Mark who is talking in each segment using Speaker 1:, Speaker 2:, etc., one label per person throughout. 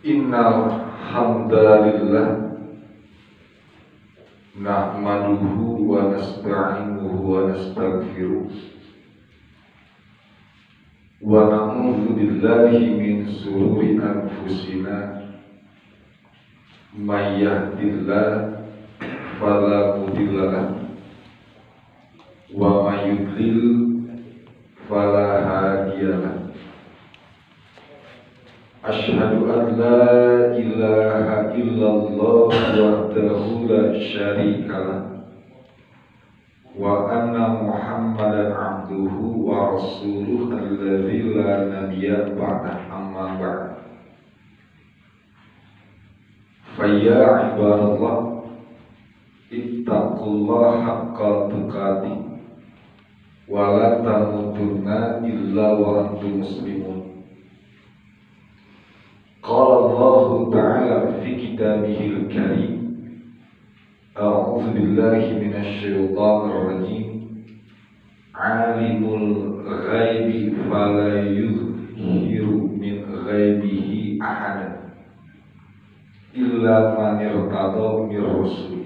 Speaker 1: Innal hamdalillah nahmaduhu wa nasta'inuhu wa nastaghfiruh wa na'udzu billahi min shururi anfusina may yahdihillahu fala mudilla lahu wa may yudlil fala hadiya lahu. Asyhadu an la ilaha illallah wahdahu la syarika lah wa anna Muhammadan abduhu wa rasuluhu alladzi la nabiyya ba'da amma ba'd. Fa ya ibadallah ittaqullaha haqqa tuqatih wa la tamutunna illa wa antum muslimun. Qala Allah Ta'ala fi kitabihil karim, a'udzu billahi minasy syaithanir rajim, alimul ghaibi fala yuzhiru min ghaibihi ahadan illa man irtada min rasul.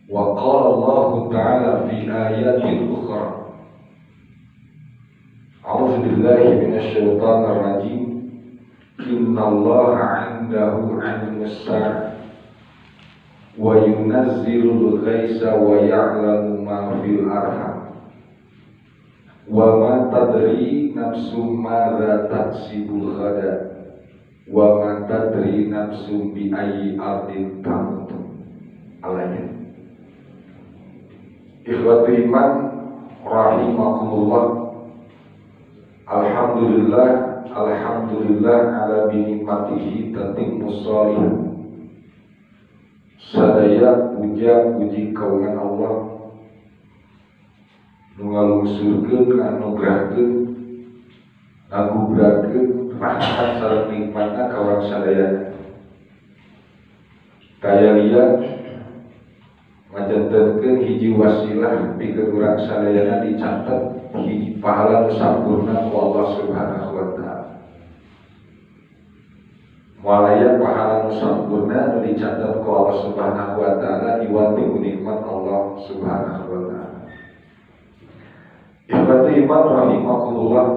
Speaker 1: Wa qala Allah Ta'ala fi ayatin ukhra, a'udzu billahi minasy syaithanir rajim, innallaha 'indahu 'ilmus sa'a wa yunazzilul ghaitsa wa ya'lamu ma fil arham wa ma tadri nafsum madza taksibu ghadan wa ma tadri nafsum bi ayyi ardin tamut. Alayhi ikhwatu iman rahimakumullah. Alhamdulillah ala binikmatihi tatimmus shalihah. Sadaya puja puji kaungan Allah nu ngalungsurkeun nganugrahkeun ngagubrakeun rahmat sareng nikmatna kawan sadayana. Kaya liya ngajantenkeun hiji wasilah pikeun urang sadayana dicatet hiji pahala nu sampurna ku Allah Subhanahu wa taala. Walaya pahala nu sampurna nu dicatat ku Allah Subhanahu wa taala iwati ku nikmat Allah Subhanahu wa taala. Ikhwati iman rahimakumullah,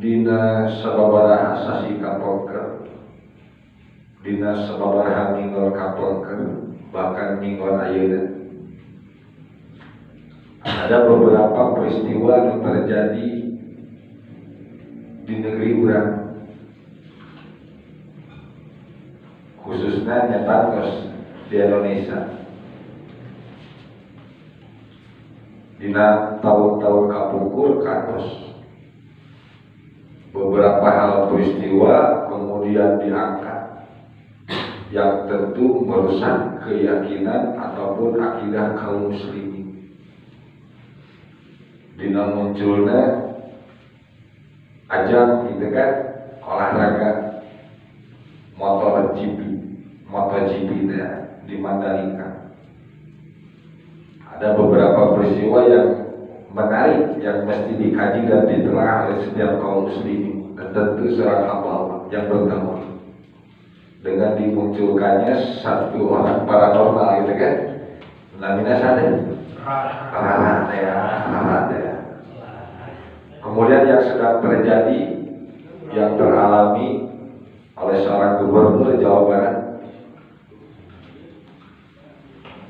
Speaker 1: dina sababaraha sasi kapolker, dina sababaraha minggu kapolker, bahkan minggu ayeuna ada beberapa peristiwa yang terjadi di negeri urang, khususnya nyatangos di Indonesia. Dina tahun-tahun kapungkur katos beberapa hal peristiwa kemudian diangkat yang tentu merusak keyakinan ataupun akidah kaum muslimin. Dina munculnya ajang gitu kan, olahraga MotoGP ya, di Mandalika. Ada beberapa peristiwa yang menarik yang mesti dikaji dan ditelaah oleh setiap kaum muslimin, dan tentu seorang hamba Allah yang bertemu dengan dimunculkannya satu orang paranormal gitu kan, namanya sadar Rahat ya. Kemudian yang sedang terjadi, yang teralami oleh seorang gubernur Jawa Barat,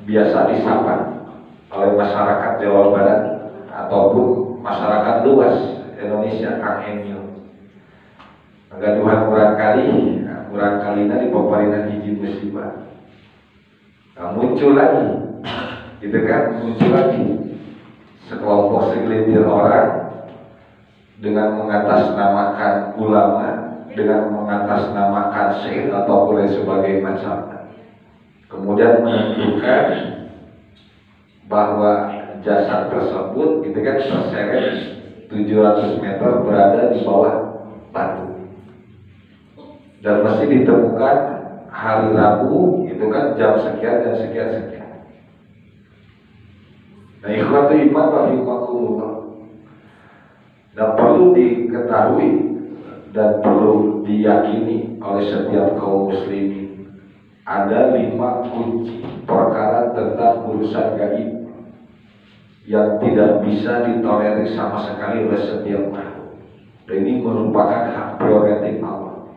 Speaker 1: biasa disapa oleh masyarakat Jawa Barat ataupun masyarakat luas Indonesia, Kang Emil. Gaduhan kurang kalina di peparinan hiji musibah. Nah, muncul lagi sekelompok segelintir orang dengan mengatasnamakan ulama, dengan mengatasnamakan syekh atau lain sebagainya macam, kemudian menentukan bahwa jasad tersebut terseret 700 meter berada di bawah batu dan mesti ditemukan hari Rabu jam sekian dan sekian. Nah, ikhwatu iman rahimakumullah, dan perlu diketahui dan perlu diyakini oleh setiap kaum muslimin. Ada 5 kunci perkara tentang urusan gaib yang tidak bisa ditolerir sama sekali oleh setiap makhluk. Dan ini merupakan hak prerogatif Allah.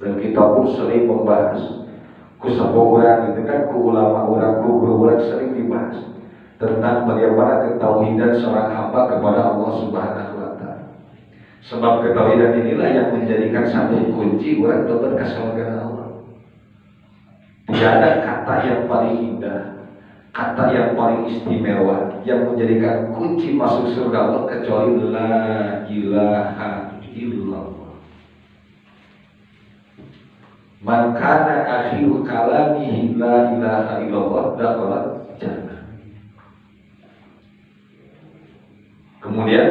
Speaker 1: Dan kita pun sering membahas. Kusabok orang itu kan, ku ulama orang, ku guru orang sering dibahas tentang bagaimana ketauhidan seorang hamba kepada Allah Subhanahu wa Ta'ala. Sebab ketauhidan inilah yang menjadikan satu kunci orang dapat ke surga Allah. Tidak ada kata yang paling indah, kata yang paling istimewa yang menjadikan kunci masuk surga Allah kecuali la ilaha illallah. Man kana akhiru kalamihi la ilaha illallah dakhala jannah. Kemudian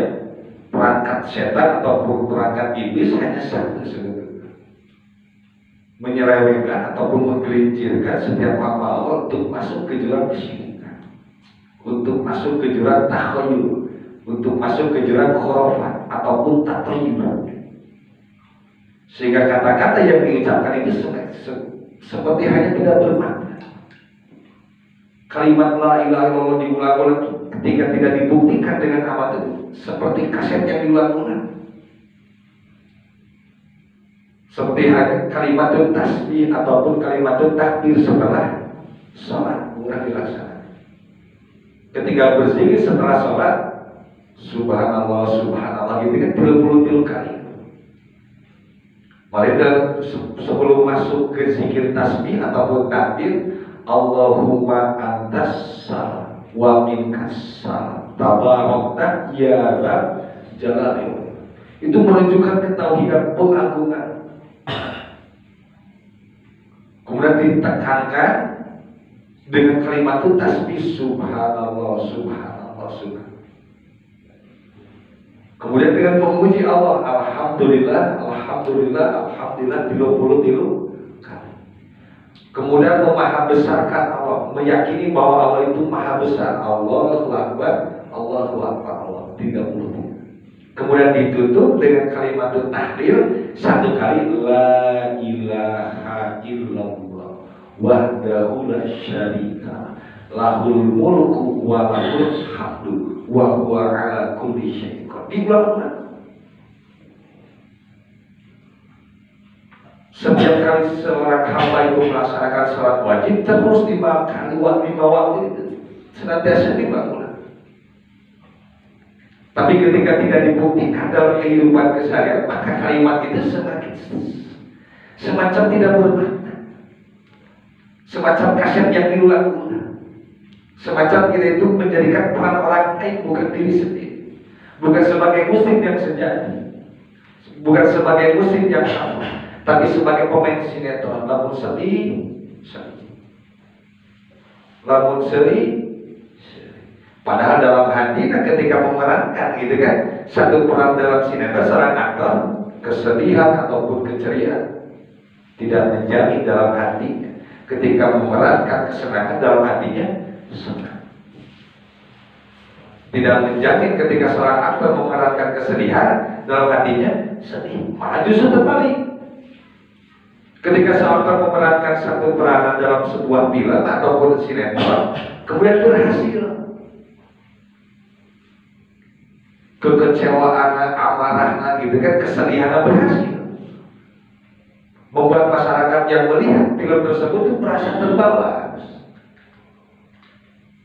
Speaker 1: perangkat setan ataupun perangkat iblis hanya satu sebetulnya, menyelewengkan ataupun menggelincirkan setiap hamba Allah untuk masuk ke jurang kesyirikan, untuk masuk ke jurang takhayul, untuk masuk ke jurang khurafat ataupun tatayur. Sehingga kata-kata yang diucapkan itu seperti hanya tidak bermakna. Kalimat la ilaha illallah diulang-ulang ketika tidak dibuktikan dengan amal itu seperti kaset yang diulang-ulang. Seperti hanya kalimat tasbih ataupun kalimat takbir setelah sholat kurang dilaksanakan. Ketika berzikir setelah sholat, subhanallah subhanallah gitu kan 33 kali. Maka sebelum masuk ke zikir tasbih ataupun takbir, Allahumma antas salam wa minkas salam tabarakta ya Rabb jalali. Itu menunjukkan ketauhidan pengagungan. Kemudian ditekankan dengan kalimat tasbih subhanallah subhanallah subhanallah. Kemudian dengan memuji Allah, alhamdulillah, alhamdulillah, alhamdulillah 33 kali. Kemudian membesarkan Allah, meyakini bahwa Allah itu maha besar. Allahu Akbar, Allahu Akbar, Allah 33. Kemudian ditutup dengan kalimat tahlil 1 kali, la ilaha illallah wahdahu la syarika lahul mulku wa lahul hamdu wa huwa ala kulli syai'in. Diulang-ulang. Setiap kali seorang hamba itu melaksanakan sholat wajib terus 5 kali 5 waktu itu senantiasa diulang-ulang. Tapi ketika tidak dibuktikan dalam kehidupan keseharian, maka kalimat itu semacam tidak bermakna, semacam kaset yang diulang-ulang, semacam kita itu menjadikan peran orang lain bukan diri sendiri. Bukan sebagai muslim yang sejati, bukan sebagai muslim yang sama, tapi sebagai pemain sinetron. Lamun sedih, lamun sedih. Padahal dalam hati, ketika memerankan gitu kan, satu peran dalam sinetron seorang aktor, kesedihan ataupun keceriaan tidak menjamin dalam hatinya. Ketika memerankan kesenangan dalam hatinya senang. Tidak menjamin ketika seorang aktor memerankan kesedihan dalam hatinya sedih. Malah justru terbalik. Ketika seorang aktor memerankan satu peranan dalam sebuah film ataupun sinetron, kemudian berhasil, kekecewaan, amarah, gitu kan, kesedihan berhasil, membuat masyarakat yang melihat film tersebut itu merasa terbawa.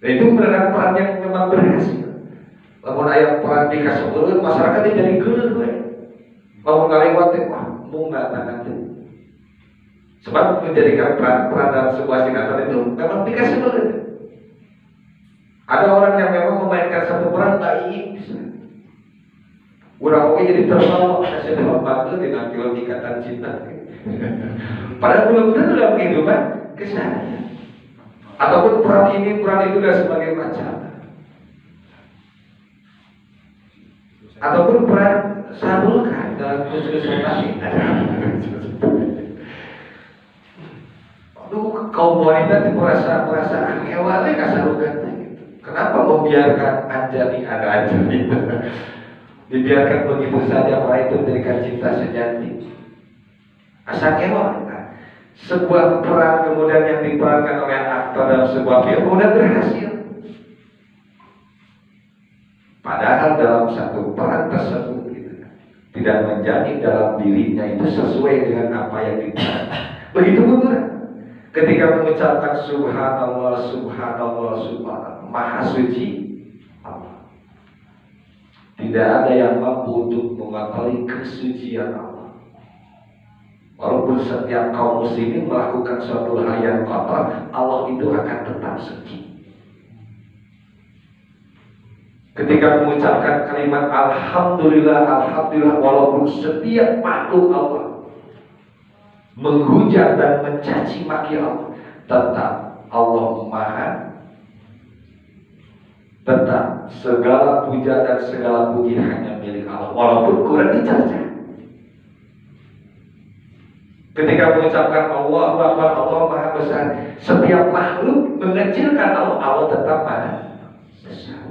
Speaker 1: Dan itu merupakan peran yang memang berhasil. Namun ayat peran dikasih turun, masyarakat jadi geler gue. Mau ngalewatin, wah, mau nggak nanti. Sebab menjadikan peran dalam sebuah sinetron itu memang dikasih turun. Ada orang yang memang memainkan satu peran baik. Udah oke jadi terbawa, kasih dalam bantu dengan film Ikatan Cinta. Padahal belum tentu dalam kehidupan keseharian. Ataupun peran ini, peran itu dan sebagainya macam. Ataupun peran sabulkan dalam kesehatan tadi. Aduh, kaum wanita itu merasa angewale kasarukan. Kenapa membiarkan Anjani ada Anjani? Dibiarkan begitu saja para itu menjadikan cinta sejati. Asal kewan. Sebuah peran kemudian yang diperankan oleh aktor dalam sebuah film kemudian berhasil. Padahal dalam satu peran tersebut tidak menjamin dalam dirinya itu sesuai dengan apa yang diperankan. Begitu pun ketika mengucapkan subhanallah, subhanallah, subhanallah, maha suci Allah. Tidak ada yang mampu untuk mengotori kesucian Allah. Walaupun setiap kaum muslimin melakukan suatu hal yang kotor, Allah itu akan tetap suci. Ketika mengucapkan kalimat alhamdulillah, alhamdulillah, walaupun setiap makhluk Allah menghujat dan mencaci maki Allah, tetap Allah maha, tetap segala puja dan segala puji hanya milik Allah, walaupun kurang dicaci. Ketika mengucapkan Allahu Akbar, Allah maha besar, setiap makhluk mengecilkan Allah, Allah tetap maha besar.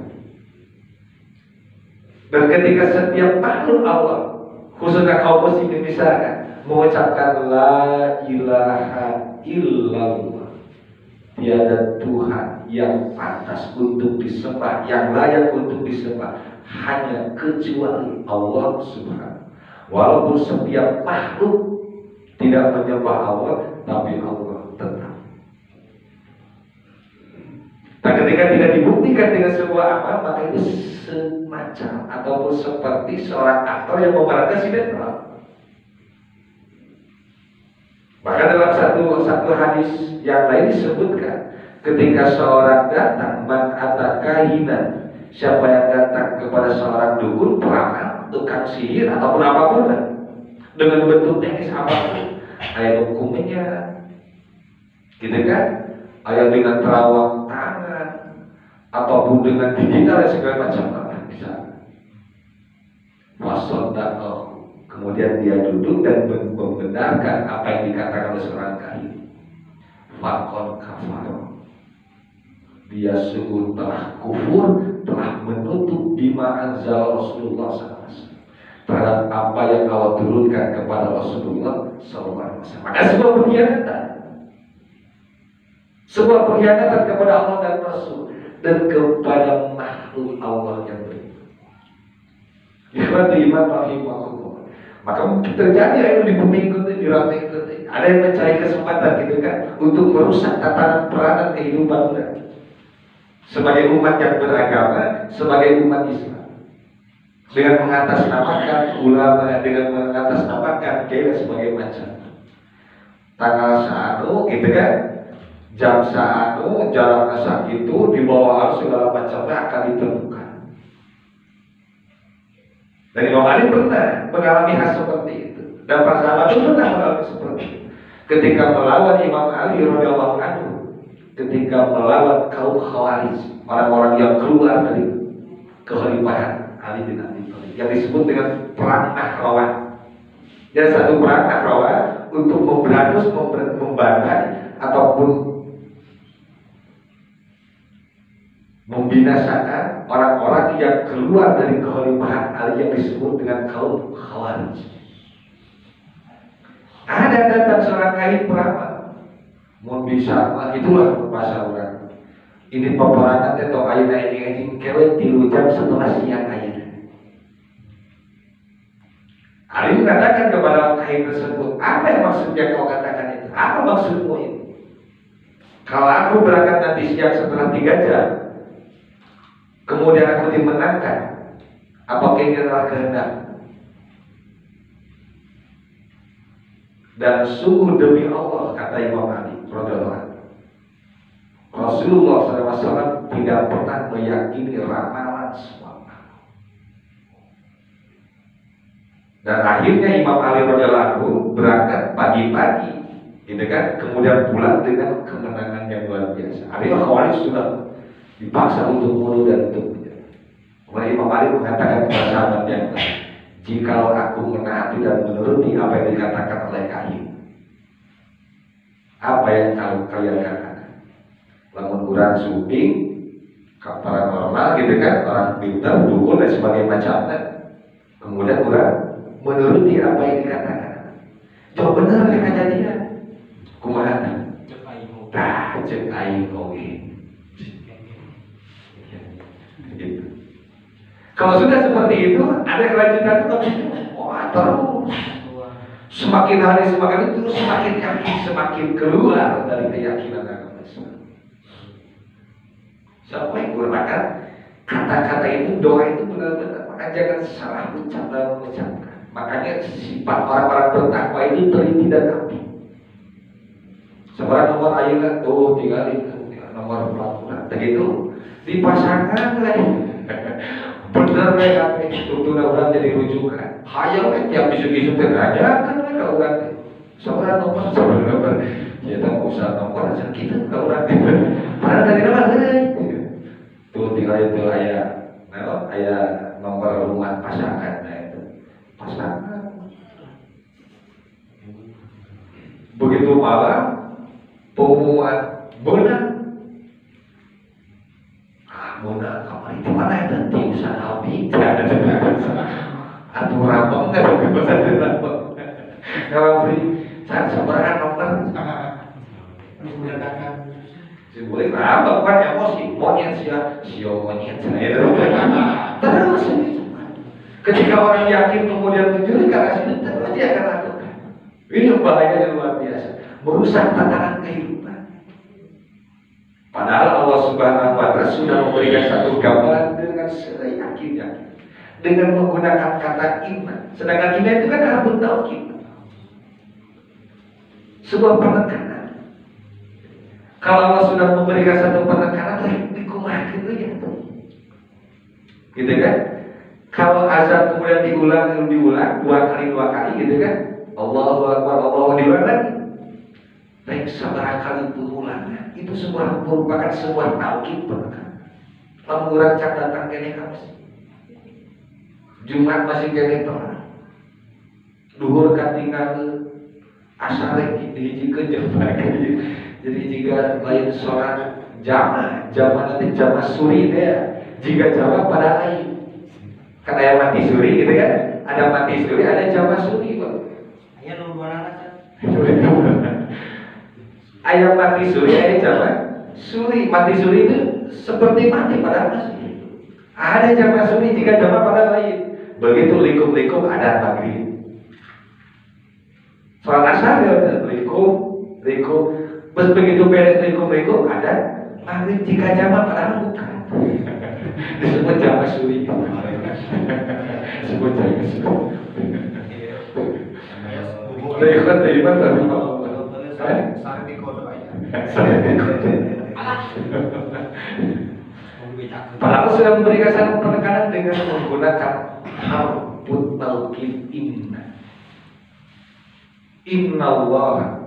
Speaker 1: Dan ketika setiap makhluk Allah, khususnya kaum muslimin misalkan, mengucapkan la ilaha illallah, tiada Tuhan yang pantas untuk disembah, yang layak untuk disembah, hanya kecuali Allah Subhanahu. Walaupun setiap makhluk tidak menyembah Allah, tapi Allah tetap. Dan ketika tidak dibuktikan dengan sebuah amal, maka itu semacam ataupun seperti seorang aktor yang memerankan sinetron. Maka dalam satu hadis yang lain disebutkan, ketika seorang datang mengatakan siapa yang datang kepada seorang dukun, peramal, tukang sihir ataupun apapun dengan bentuk teknis apapun, ayat hukumnya, gitu kan? Ayat dengan terawang tangan ataupun dengan digital dan segala macam, bisa. Wasodaqah, kemudian dia duduk dan membenarkan apa yang dikatakan oleh seorang kahim. Faqad kafar, dia sungguh telah kufur, telah menutup bima anzal Rasulullah SAW, terhadap apa yang Allah turunkan kepada Rasulullah SAW. Maka sebuah pengkhianatan kepada Allah dan Rasul dan kepada makhluk Allah yang beriman. Iman rahimahullah. Maka mungkin terjadi di bumi itu, di rantai itu, ada yang mencari kesempatan gitu kan untuk merusak tatanan peranan kehidupan mereka sebagai umat yang beragama, sebagai umat Islam, dengan mengatasnamakan ulama, dengan mengatasnamakan kiai sebagai macam tanggal saat gitu kan, jam saat jarak saat itu di bawah arus segala macamnya akan ditemukan. Dan Imam Ali pernah mengalami hal seperti itu, dan para sahabat itu pernah mengalami seperti itu ketika melawan Imam Ali radhiyallahu anhu, ketika melawan kaum Khawarij, orang-orang yang keluar dari kekhalifahan Ali bin Abi Thalib, yang disebut dengan perang Nahrawan. Dan satu perang Nahrawan untuk memberangus, membantai ataupun membinasakan orang-orang yang keluar dari kekhalifahan Ali yang disebut dengan kaum Khawarij. Ada datang seorang kahim peramal, mau bisa, itulah bahasa orang. Ini peperangan atau ayat ini kewet 3 jam setelah siang ayat. Ali mengatakan kepada kahim tersebut, apa yang maksudnya kau katakan itu? Apa maksudmu itu? Kalau aku berangkat nanti siang setelah 3 jam, kemudian aku dimenangkan, apakah ini adalah kehendak? Dan sungguh demi Allah, kata Imam Ali radhiyallahu anhu, Rasulullah SAW tidak pernah meyakini ramalan semua. Dan akhirnya Imam Ali radhiyallahu anhu berangkat pagi-pagi, gitu kan, kemudian pulang dengan kemenangan yang luar biasa. Artinya Khawarij sudah dipaksa untuk mundur dan untuk menjadi. Kemudian Imam Ali mengatakan kepada sahabat yang lain, jikalau aku menaati dan menuruti apa yang dikatakan oleh kahim, apa yang kalian katakan? Lamun kurang syuting, paranormal gitu kan, orang pintar, dukun dan sebagainya macamnya, Kemudian orang menuruti apa yang dikatakan. Jauh benar ya kejadian. Kumaha? Tah, cek aing oge. Gitu. Kalau sudah seperti itu, ada kelanjutan itu, wah terus semakin hari semakin itu semakin yakin, semakin keluar dari keyakinan agama Islam. Sampai gunakan kata-kata itu, doa itu benar-benar, maka jangan salah ucap dalam mengucapkan. Makanya sifat orang-orang bertakwa itu teliti dan rapi. Seorang nomor ayat tuh tinggalin nomor pelabuhan, begitu dipasangkan lagi. Bener mereka itu orang jadi rujukan. Hayal kan tiap isu-isu tergajah kan mereka orang. Seorang nomor kita usah nomor aja kita orang. Padahal dari mana? Tuh tinggal itu ayat nomor rumah pasangan, nah itu pasangan. Begitu malam pengumuman benar. Mona kamar itu mana ya nanti usaha habis atau rabang nggak ada bahasa rabang kalau beli saat seberang nomor si boleh rabang kan emosi monyet sio monyet saya terus ketika orang yakin kemudian menjuri ke arah sini terus dia akan lakukan. Ini bahayanya luar biasa, merusak tatanan kehidupan. Padahal Allah Subhanahu wa Ta'ala sudah memberikan satu gambaran dengan seyakin-yakin, dengan menggunakan kata iman. Sedangkan iman itu kan harus taukid, sebuah penekanan. Kalau Allah sudah memberikan satu penekanan, dikumahakan itu ya, gitu kan? Kalau azan kemudian diulang dua kali, gitu kan? Allahu Akbar, Allahu diulang lagi. Baik sabar kali berulang, itu semua merupakan sebuah taukid penekanan. Lamun cak datang kene Kamis, Jumat masih kene perang, duhur katinggal asar hiji-hiji jemaah. Jadi jika lain sholat jamaah nanti jamaah suri ya. Jika jamaah pada lain, kan ada mati suri gitu kan? Ada mati suri, ada jamaah suri kok. Ayah nomor ayam mati suri, ayam jamaah suri. Mati suri itu seperti mati pada masih. Ada jamaah suri jika jamaah pada lain. Begitu likum ada maghrib. Sholat asar ya likum. Begitu beres likum ada maghrib jika jamaah pada bukan. Disebut jamaah suri. Disebut jamaah suri. Lihat dari mana? Padahal sudah memberikan satu penekanan dengan menggunakan harfut taukid innallaha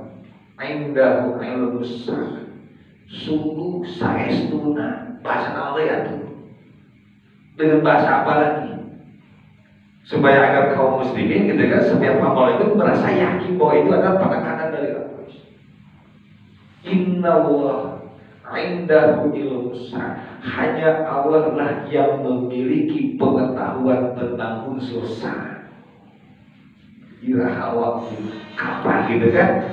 Speaker 1: indahu ilmus sa'a. Sungguh saestuna bahasa Allah ya tuh. Dengan bahasa apa lagi? Supaya agar kaum muslimin gitu kan setiap amal itu merasa yakin bahwa itu adalah penekanan dari Allah. Innallaha indahu ilmus sa'a. Hanya Allah lah yang memiliki pengetahuan tentang unsur sa'a. Iraha waktu kapan gitu kan?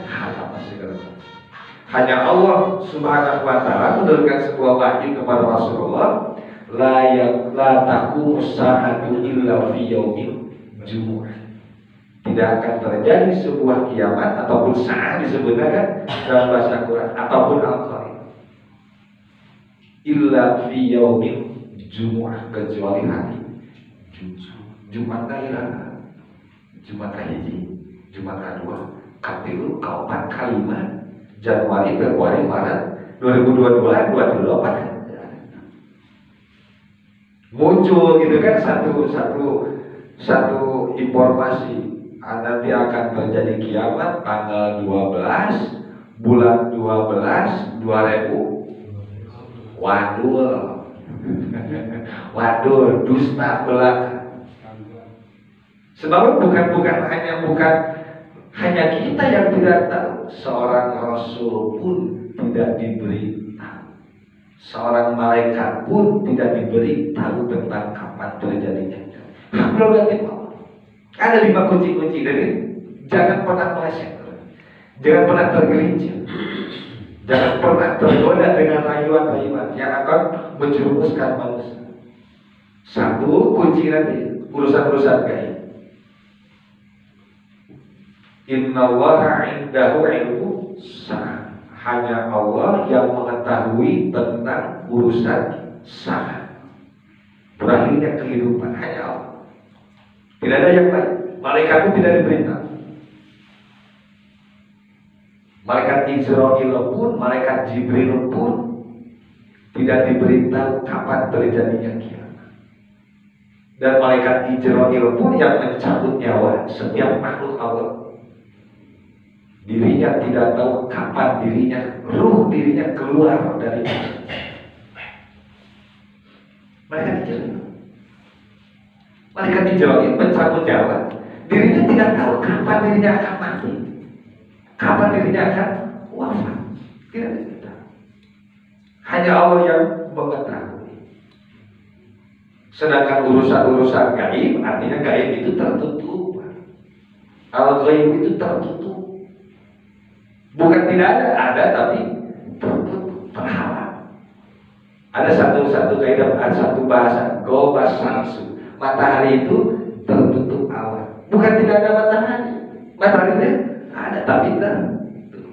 Speaker 1: Hanya Allah Subhanahu wa Ta'ala menurunkan sebuah wahyu kepada Rasulullah, la taqumu sa'atu illa fi yaumin jumu'ah. Tidak akan terjadi sebuah kiamat ataupun saat disebutkan kan dalam bahasa Quran ataupun Al-Qur'an illa fi yaumin jumu'ah, kecuali hari Jumat kairan, Jumat kahiji, Jumat kedua, katilu, kaopat, kalima, Januari, Februari, Maret 2022, 2024 muncul gitu kan satu informasi, nanti akan terjadi kiamat tanggal 12 bulan 12 2000. Waduh, dusta belaka. Sebab bukan hanya kita yang tidak tahu, seorang rasul pun tidak diberi tahu, seorang malaikat pun tidak diberi tahu tentang kapan terjadinya. Hak prerogatif Allah. Ada 5 kunci-kunci dari jangan pernah meleset, jangan pernah tergelincir, jangan pernah tergoda dengan rayuan-rayuan yang akan menjerumuskan manusia. 1 kunci nanti urusan-urusan gaib. Innallaha indahu ilmu sa'ah. Hanya Allah yang mengetahui tentang urusan sa'ah, berakhirnya kehidupan, hanya Allah. Tidak ada yang lain. Malaikat itu tidak diberitahu. Malaikat Israil pun, malaikat Jibril pun tidak diberitahu kapan terjadinya kiamat. Dan malaikat Israil pun yang mencabut nyawa setiap makhluk Allah, dirinya tidak tahu kapan ruh dirinya keluar dari malaikat Israil. Malaikat Israil mencabut nyawa, dirinya tidak tahu kapan dirinya akan mati, kapan dirinya akan wafat. Tidak ada. Hanya Allah yang mengetahui. Sedangkan urusan-urusan gaib, artinya gaib itu tertutup. Al-ghaib itu tertutup. Bukan tidak ada tapi tertutup, terhalang. Ada satu kaidah, ada satu bahasa, gobas samsu. Matahari itu tertutup awan. Bukan tidak ada matahari. Mataharinya ada tapi tertutup.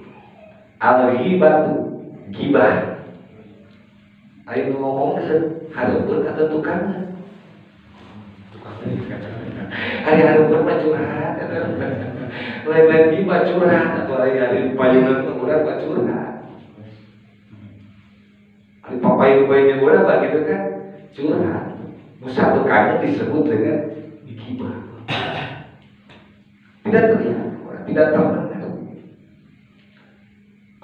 Speaker 1: Al-ghibatu, gibah. Ayo ngomong harupun atau tukangnya. Hari-hari mah curhat, lain-lain gibah curhat, atau hari-hari payungan murah mah curhat. Hari papayu-payunya murah mah gitu kan curhat. Satu kali disebut dengan gibah. Tidak terlihat, tidak terdengar.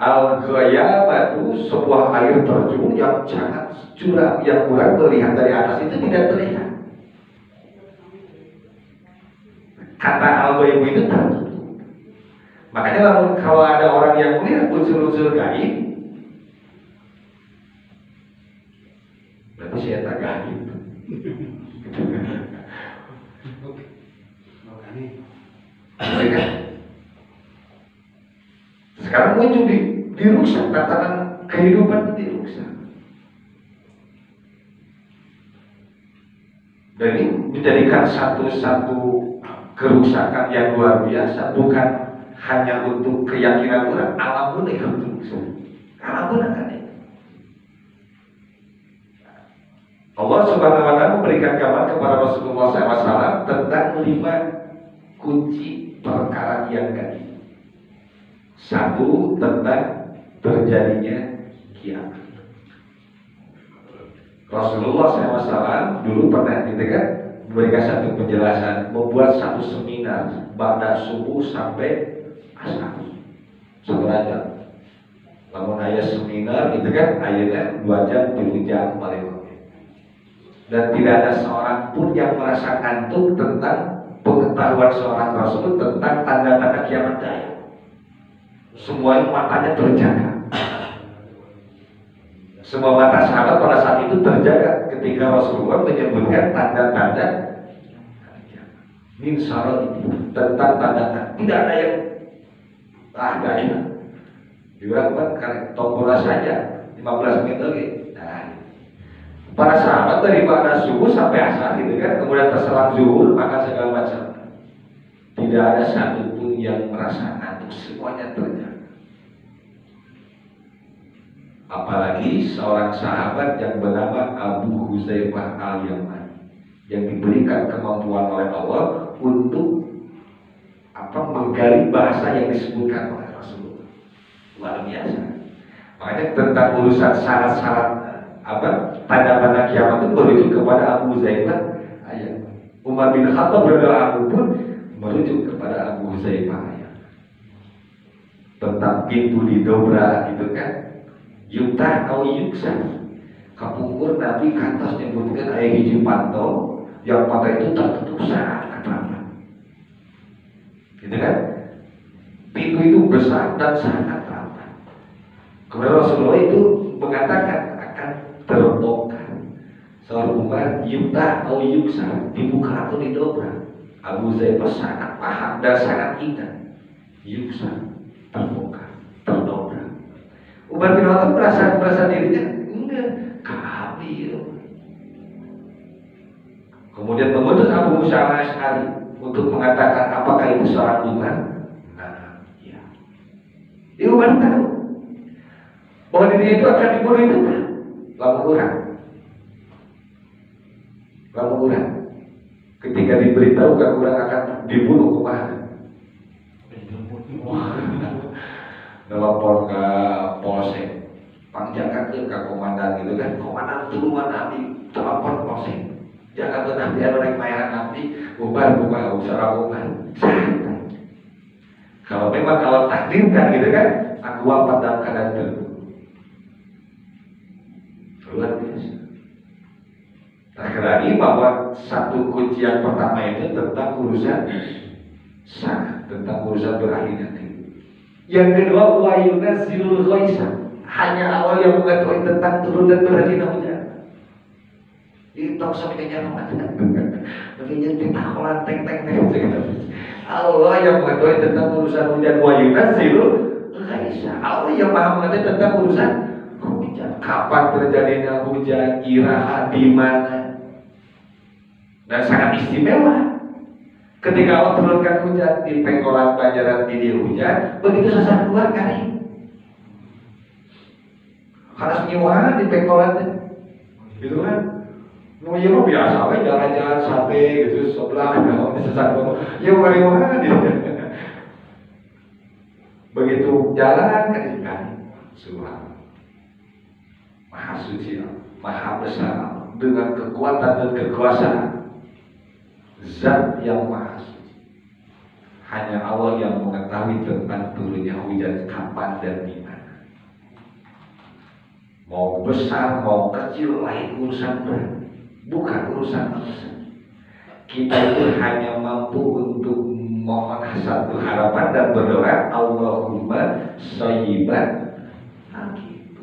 Speaker 1: Al-ghayabatu, sebuah air terjun yang sangat curam, yang kurang melihat dari atas itu tidak terlihat. Kata al-ghaib itu tertutup. Makanya kalau ada orang yang melihat unsur-unsur gaib, berarti saya tak gaib. Sekarang muncul dirusak, tatanan kehidupan itu dirusak. Dan ini menjadikan satu kerusakan yang luar biasa, bukan hanya untuk keyakinan orang, alam pun ikut rusak. Alam pun akan ikut. Allah Subhanahu wa Ta'ala memberikan gambar kepada Rasulullah SAW tentang 5 kunci perkara yang gaib. 1 tentang terjadinya kiamat. Rasulullah SAW dulu pernah memberikan satu penjelasan, membuat satu seminar pada subuh sampai asar, 1 jam. Namun ayat seminar ayatnya 2 jam, 3 jam paling. Dan tidak ada seorang pun yang merasa ngantuk tentang pengetahuan seorang Rasul tentang tanda-tanda kiamat gaib. Semuanya matanya terjaga. Semua mata sahabat pada saat itu terjaga ketika Rasulullah menyebutkan tanda-tanda min syarah itu, tentang tanda-tanda. Tidak ada yang gaib. Dilakukan karena tombola saja 15 menit lagi. Para sahabat daripada subuh sampai asar kemudian terselang zuhur, maka segala macam. Tidak ada satupun yang merasa ngantuk, semuanya terjaga. Apalagi seorang sahabat yang bernama Abu Huzaifah Al-Yamani, yang diberikan kemampuan oleh Allah untuk menggali bahasa yang disebutkan oleh Rasulullah. Luar biasa. Makanya tentang urusan syarat-syarat tanda-tanda kiamat itu merujuk kepada Abu Huzaifah. Umar bin Khattab radhiyallahu anhu pun merujuk kepada Abu Huzaifah tentang pintu didobrak yutah atau yuksa. Kapungkur Nabi kantos menyebutkan ayat hiji pantau, yang pantau itu tertutup sangat rapat. Pintu itu besar dan sangat rapat. Kemudian Rasulullah itu mengatakan akan terbongkar. Soal Umar, yutah atau yuksa, dibuka atau didobrak. Abu Zaifah sangat paham dan sangat ingat. Yusa terbongkar, terdobrak. Umar bin Khattab merasa dirinya enggak kafir. Kemudian mengutus Abu Musa al-Asy'ari untuk mengatakan apakah itu seorang iman. Nah, ya. Umar tahu bahwa dirinya itu akan dibunuh itu lama kurang. Ketika diberitahukan orang akan dibunuh kemana? Telepon ke polsek, pangjakan ke komandan gitu kan, komandan tuluman nabi, telepon polsek, jangan tuh nanti ada orang mayan nabi, bubar usaha bubar. Kalau memang Allah takdirkan gitu kan, aku wafat dalam keadaan terbunuh. Luar biasa. Terakhir lagi bahwa satu kunci yang pertama itu tentang urusan sah, tentang urusan berakhirnya. Yang kedua, wa yunazzilul ghaisa. Hanya Allah yang mengetahui tentang turun dan berhentinya hujan. Itu sampai kenyang banget. Begini ditakolan teng. Allah yang mengetahui tentang urusan hujan, wa yunazzilul ghaisa. Allah yang maha mengetahui tentang urusan hujan. Kapan terjadinya hujan, iraha di mana. Dan sangat istimewa. Ketika Allah turunkan hujan di pengkolan banjaran di hujan, begitu selesai keluar kering. Harus nyiwa di pengkolan, gitu kan? Mau ya biasa, we jalan-jalan sate gitu sebelah, kalau disesat kamu, ya mana dia. Begitu jalan kan, Subhanallah, Maha Suci, Maha Besar, dengan kekuatan dan kekuasaan. Zat yang maha suci. Hanya Allah yang mengetahui tentang turunnya hujan kapan dan di mana. Mau besar, mau kecil, lain urusan berat. Bukan urusan manusia. Kita itu hanya mampu untuk mohon satu harapan dan berdoa, Allahumma shayyiban nakitu.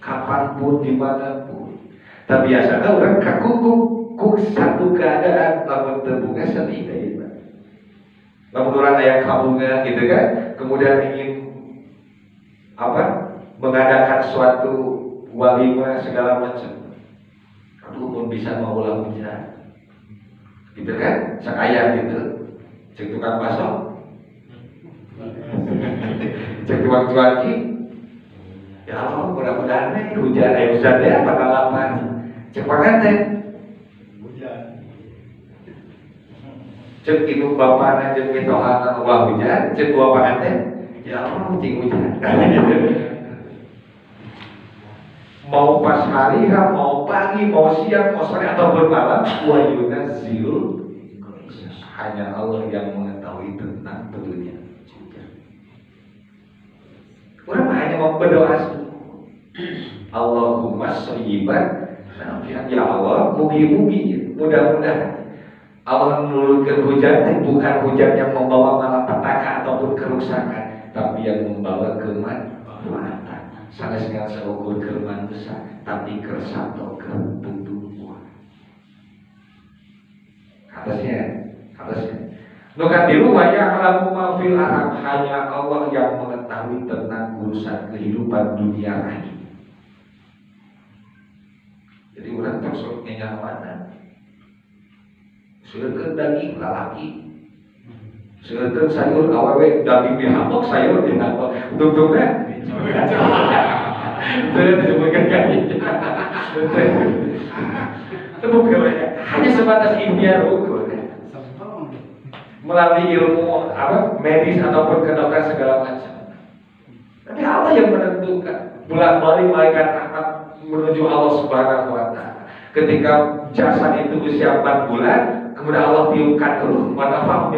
Speaker 1: Kapanpun, dimanapun. Tapi biasanya orang kakuku. Satu keadaan lamun terbunga sedih gitu. Lamun orang yang kabunga gitu kan, kemudian ingin mengadakan suatu walimah segala macam. Aduh pun bisa mau ulang hujan. Gitu kan, sekaya gitu. Cek tukang baso. Cek tukang cuanki. Ya Allah, mudah-mudahan hujannya pengalaman. Cek panganten. Cek ibu bapak aja kita akan uang hujan, cek dua panganten, ya Allah cing hujan. Mau pas hari, mau pagi, mau siang, mau sore ataupun malam, wa yunazzilul ghaisa. Hanya Allah yang mengetahui tentang turunnya hujan. Orang hanya mau berdoa. Allahumma shayyiban nafi'an, ya Allah, mugi-mugi, mudah-mudahan Allah menurunkan hujan, bukan hujan yang membawa malapetaka ataupun kerusakan, tapi yang membawa kemanfaatan. Sangat seukur keman besar, tapi kersato kebutuhan. Atasnya. Nukan diru wa ya'lamu ma fil arham. Hanya Allah yang mengetahui tentang urusan kehidupan dunia ini. Jadi orang tersebut yang mana? Seureukeun daging lalaki, seureukeun sayur awewe daging dihapok, sayur dihapok, tutupnya itu disebutkan kali. Hanya sebatas ikhtiar ukur melalui ilmu medis ataupun kedokteran segala macam. Tapi Allah yang menentukan bulan balik malaikat rahmat menuju Allah Subhanahu wa Ta'ala. Ketika jasad itu usia 4 bulan, kemudian Allah tiupkan ruh, wa nafahtu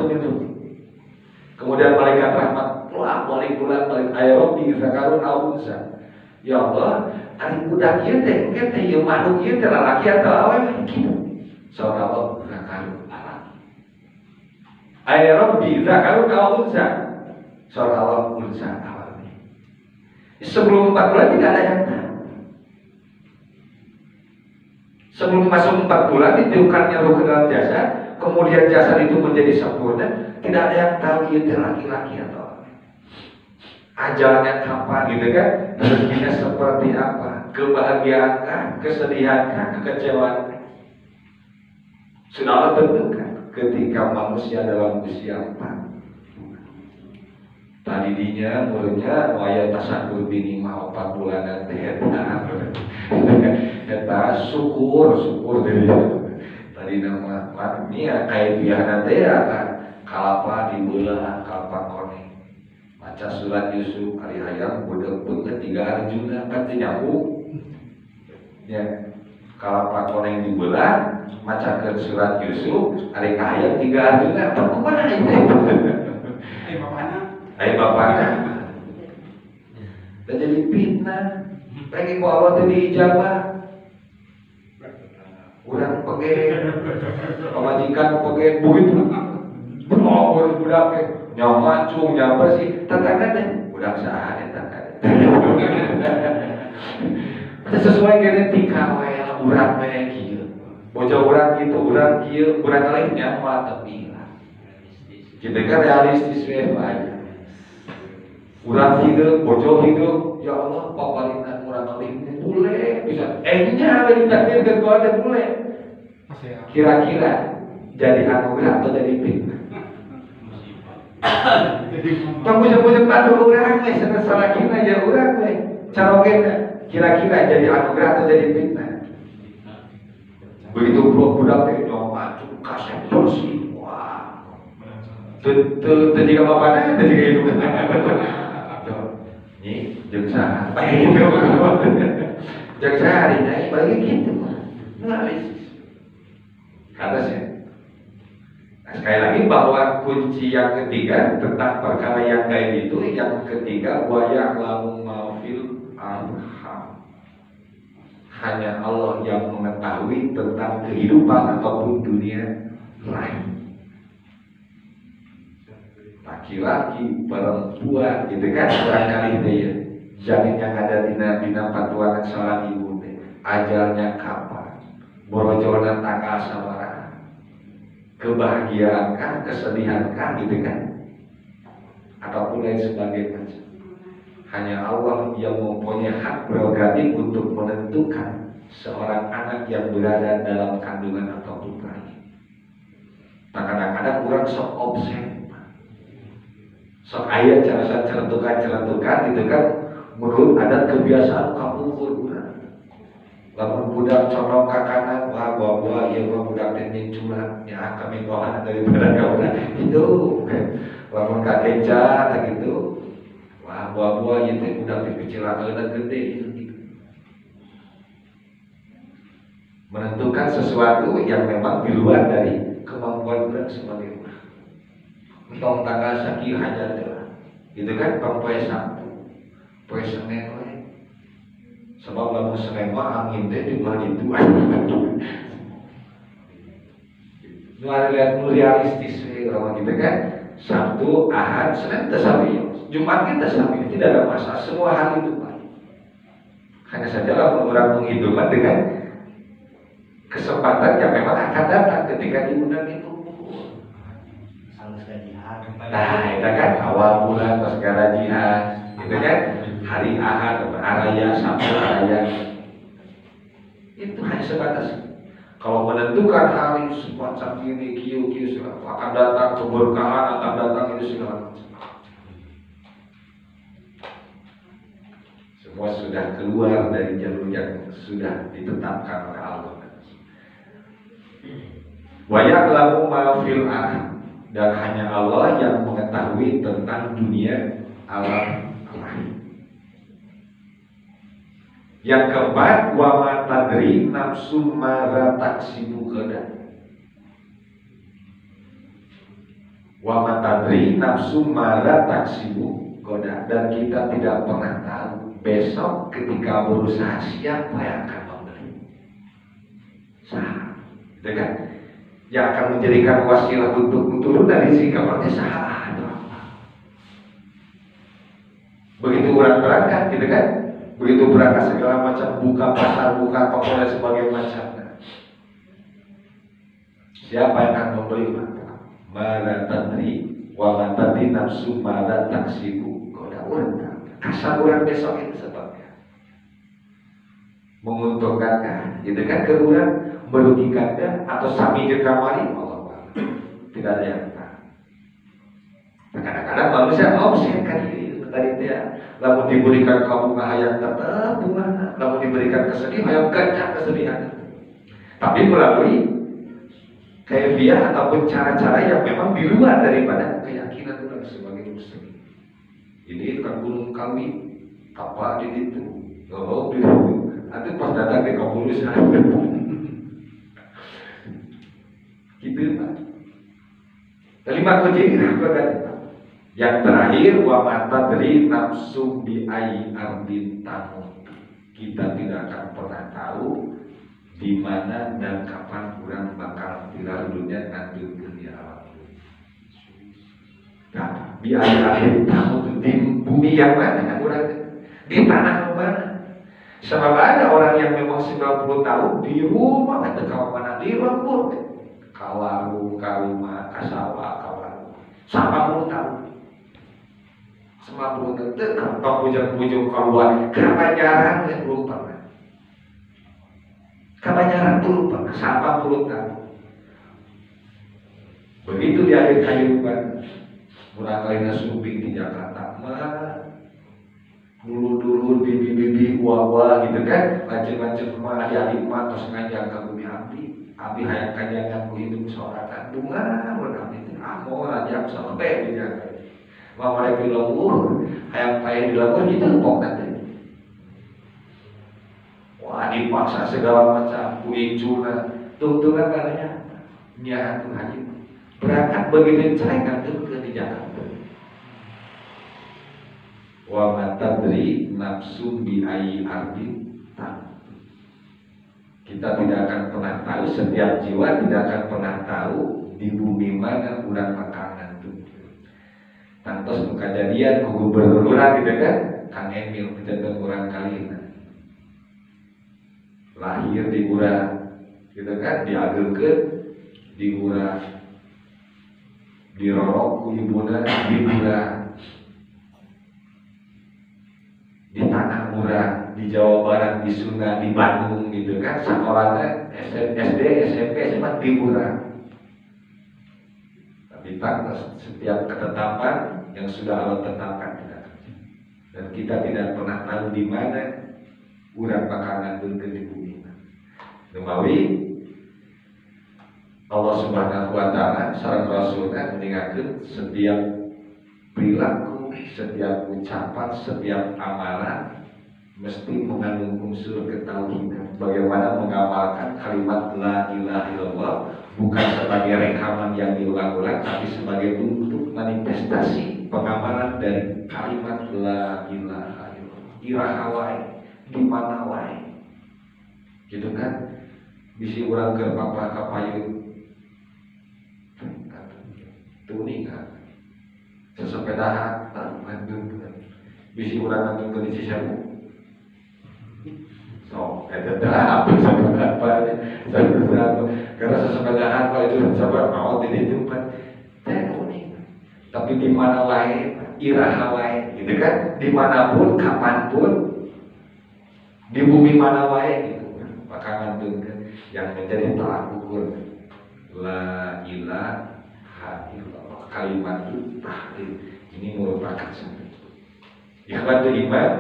Speaker 1: min ruhi. Kemudian malaikat rahmat pulang balik bulan balik ayo di zakarun al-unsa. Ya Allah, ari budak ieu teh engke teh ieu makhluk ieu teh lalaki atau awewe kitu. Saur Allah zakarun lalaki. Ayo di zakarun al-unsa. Saur Allah unsa awewe. Sebelum 4 bulan tidak ada yang tahu. Sebelum masuk 4 bulan ditiupkannya ruh ke dalam jasad, kemudian jasad itu menjadi sempurna, tidak ada yang tahu itu laki-laki atau ajalnya kapan gitu kan, rezekinya seperti apa, kebahagiaankah, kesedihankah, kekecewaan. Sudah Allah tentukan ketika manusia dalam usia 4. Tadi dinya mulutnya waya tasakur bini mau 4 bulanan teh eta syukur dari tadi nama maknya kayak biasa teh kan kalapa dibelah kalapa koneng baca surat Yusuf hari hayam budeg-budeg 3 Arjuna kan teh nyambung ya kalapa koneng dibelah macakeun surat Yusuf hari hayam 3 Arjuna apa kumaha itu Hai bapaknya dan jadi fitnah lagi ku Allah teh diijabah urang pake pamajikan pake buit bener budak teh nya macung nya bersih tetangga teh budak saha eta sesuai genetika we urang we kieu bocah urang kitu urang kieu urang lain nyawa tapi kita kan realistis we aja. Urang hidup, bojo hidup, ya Allah, papalinan urang alim boleh bisa. Nya dari takdir kedua ada boleh. Kira-kira jadi anugerah atau jadi fitnah? Pembujang-bujang padu urang we salah kira ya urang we. Carogena kira-kira jadi anugerah atau jadi fitnah? Begitu budak teh nyoba kasih bersih. Wah. Teu jiga bapana, teu jiga ibu. Nih, jeung saha? Jeung saha dina bagi kitu mah. Analisis. Harusnya. Nah, sekali lagi bahwa kunci yang ketiga tentang perkara yang gaib itu yang ketiga wa ya'lamu ma fil arham. Hanya Allah yang mengetahui tentang kehidupan ataupun dunia lain. Laki-laki, perempuan, gitu kan barangkali itu ya. Janin yang ada dina patuan seorang ibu deh. Ajalnya kapan? Borojonan tanggal sabaraha. Kebahagiaankah, kesedihankah, gitu kan? Ataupun lain sebagainya. Hanya Allah yang mempunyai hak prerogatif untuk menentukan seorang anak yang berada dalam kandungan ataupun bayi. Nah, kadang-kadang kurang sok obses. Sok ayat cara celentukan gitu kan menurut adat kebiasaan kampung urang. Lamun budak condong ka kanan wah bawa ieu mah budak teh curang ya kami doa daripada kaula itu. Lamun ka kenca gitu wah bawa ieu teh budak teh kecelakaan gede gitu. Menentukan sesuatu yang memang di luar dari kemampuan urang sebagai tong tanggal sakit hajar lah, itu kan poe Sabtu, poe Senin we. Sebab lamun Senin mah angin teh di mana itu nu realistis we kalau gitu kan. Sabtu, Ahad, Senin teh sami, Jumat kita sami, tidak ada masalah, semua hari itu baik. Hanya saja lamun orang menghidupkan dengan kesempatan yang memang akan datang ketika diundang itu. Nah, itu kan awal bulan pas segala jihad, itu kan hari Ahad, Araya, Sabtu, Araya. Itu hanya sebatas. Kalau menentukan hari semacam ini, kiu akan datang keberkahan, akan datang itu segala macam. Semua sudah keluar dari jalur yang sudah ditetapkan oleh Allah. Wa ya'lamu ma fil arham. Dan hanya Allah yang mengetahui tentang dunia alam lain. Yang keempat, wa ma tadri nafsum ma taksibu ghadan. Wa ma tadri nafsum ma taksibu ghadan. Dan kita tidak pernah tahu besok ketika berusaha siapa yang akan membeli. Sah, gitu kan? Yang akan menjadikan wasilah untuk turun dari sikapnya salah atau apa. Begitu orang berangkat gitu kan, begitu berangkat segala macam buka pasar, buka toko dan sebagainya macam. Siapa yang akan memberi maka mala tadri wa man tadri nafsu mala taksibu. Kau dah urang kasar urang besok itu sebabnya menguntungkankah gitu kan ke urang, merugikannya atau sami jeung kamari Allah tidak ada yang tahu. Kadang-kadang manusia offset kan itu tadi dia lamun diberikan kamu hayang tetap bunga, lamun diberikan kesedihan hayang gacang kesedihan. Tapi melalui kaifiah ataupun cara-cara yang memang di luar daripada keyakinan orang sebagai muslim. Ini kan gunung kami apa di itu, oh di itu. Nanti pas datang ke kampung saya, gitu Pak. Kelima kunci apa kan? Yang terakhir wa mata dari nafsu bi ai ardin tamut. Kita tidak akan pernah tahu di mana dan kapan kurang bakal tilar dunia nanti dunia alam. Nah, di akhir tahun di bumi yang mana kan kurang di tanah mana? Sebab ada orang yang memang 90 tahun di rumah atau kawan mana di lembur, kawaru, karuma, kasawa, kawaru, 90 tahun. 90 tahun, kalau bujang-bujang keluar, kebanyaran belum pernah. Kebanyaran belum pernah, 90 tahun. Begitu di akhir kehidupan, murah kalinya suping di Jakarta, dulu bibi wawa gitu kan, macam-macam mah adik mah terus ngajak ke bumi abdi hayang kajangan ku hidup sorakan bunga mun abdi teh amo ajak sampai di Jakarta. Mau mereka di lembur, hayang payah di lembur gitu kok nanti. Wah dipaksa segala macam, kuicuna, tungtungan katanya, nyahan tuh haji. Berangkat begitu cerai ngantuk ke di Jakarta. Wa matadri nafsu bi ai ardi. Kita tidak akan pernah tahu, setiap jiwa tidak akan pernah tahu di bumi mana urang makanan itu. Tantos kejadian ku gubernur urang gitu kan, Kang Emil kita urang kali lahir di urang gitu kan, diageulkeun di urang, dirorok ku ibuna di urang, di tanah urang, di Jawa Barat, di Sunda, di Bandung gitu kan, sekolahnya SD, SMP, SMA di urang. Tapi tanpa setiap ketetapan yang sudah Allah tetapkan tidak. Dan kita tidak pernah tahu di mana urang bakalan beunkeun di bumi. Lumawi Allah Subhanahu wa taala sareng Rasulna meninggalkan setiap perilaku, setiap ucapan, setiap amalan mesti mengandung unsur ketauhidan. Bagaimana mengamalkan kalimat la ilaha illallah bukan sebagai rekaman yang diulang-ulang, tapi sebagai bentuk manifestasi pengamalan dari kalimat la ilaha illallah. Irahawai, di mana wae, gitu kan? Bisi urang ke papa kapayun, tuning kan? Sesepedahan, bisi urang ngantun ke di Cisewu. So, apa sebenarnya? Karena sesepedahan kalau itu coba mau tidak jumpa, unik. Tapi di mana wae, iraha wae, gitu kan? Dimanapun, kapanpun, di bumi mana wae, gitu. Maka ngantungkan yang menjadi tolak ukur la ilaha illallah, kalimat itu tahlil. Ini merupakan satu. Ikhwatul iman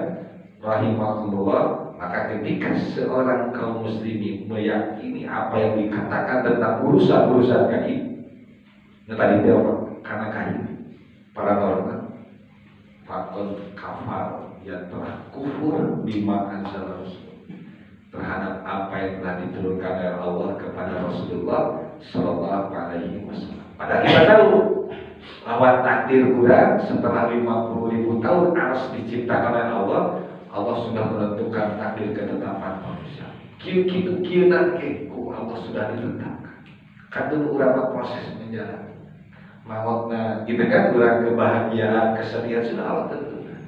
Speaker 1: rahimahullah. Maka ketika seorang kaum muslimin meyakini apa yang dikatakan tentang urusan-urusan gaib, tadi dia karena gaib, paranormal, fakon kafar yang telah kufur bima anzala Rasul terhadap apa yang telah diturunkan oleh Allah kepada Rasulullah Sallallahu Alaihi Wasallam. Padahal kita tahu bahwa takdir kurang setelah 50.000 tahun harus diciptakan oleh Allah. Allah sudah menentukan takdir ketetapan manusia. Kieu nanti Allah sudah ditetapkan. Kadang urang proses menjalani. Mautna gitu kan, urang kebahagiaan, kesedihan sudah Allah tentukan.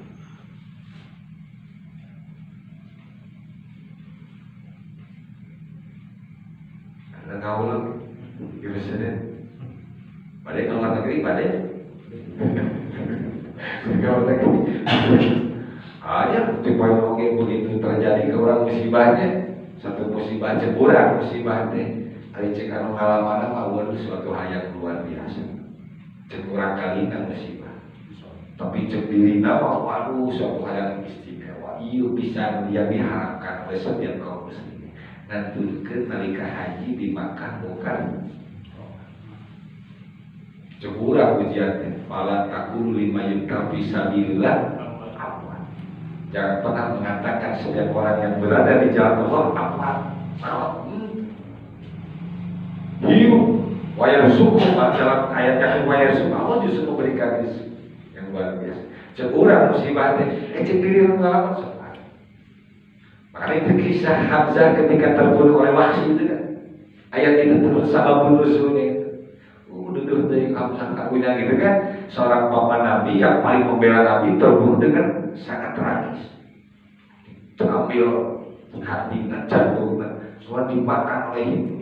Speaker 1: Ada kaulun, kira-kira negeri pada kalau negeri hanya supaya oke begitu terjadi ke orang musibahnya satu musibah ceburang musibahnya hari cek anu ngalaman waduh suatu hal yang luar biasa ceburang kali kan musibah tapi cek diri nama waduh suatu hal yang istimewa iya bisa yang diharapkan oleh setiap kaum muslim nganturkeun nalika haji di Makkah bukan ceburang ujian fala taqul lima yuntafi sabilillah amwat. Jangan pernah mengatakan setiap orang yang berada di jalan Allah amwat. Hidup wayar suku dalam ayat yang wayar suku Allah justru memberikan rezeki yang luar biasa. Ceburang musibahnya diri mengalami sempat. Makanya itu kisah Hamzah ketika terbunuh oleh Wahsy itu kan ayat itu terus sababun nuzulnya duduk dari Hamzah kawinan gitu kan seorang paman Nabi yang paling membela Nabi terbunuh dengan sangat tragis terambil hatinya jantungnya semua dimakan oleh itu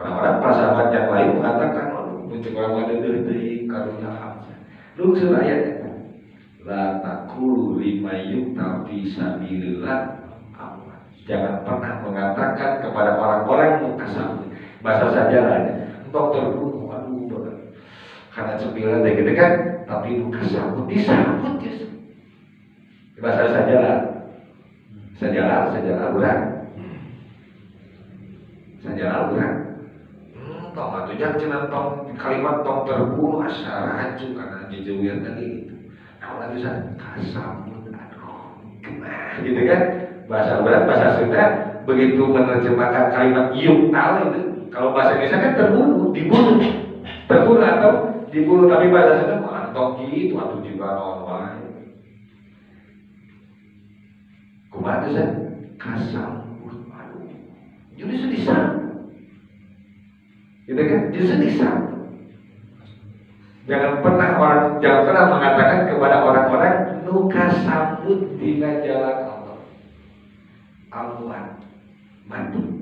Speaker 1: orang-orang para sahabat yang lain mengatakan untuk orang ada dari karunia Hamzah lu surah ayatnya la taqulu lima yuktafi sabilillah jangan pernah mengatakan kepada orang-orang mukasab bahasa sajaranya dokter terbunuh, aduh berat karena cemilan deh gitu kan tapi luka sabut disambut ya bahasa sajalah urang tong atuh jangan cenah tong kalimat tong terbunuh asal hancur karena jejeueun tadi gitu nah bisa kasambut aduh genah gitu kan bahasa urang bahasa Sunda begitu menerjemahkan kalimat yuktal itu kalau bahasa Indonesia kan dibunuh atau dibunuh tapi bahasa Sunda mah antong gitu atau juga naon wae. Kumaha teh kasambut aduh. Justru disambut. Gitu kan? Justru disambut. Jangan pernah mengatakan kepada orang-orang nu kasambut dina jalan Allah. Amwat mati.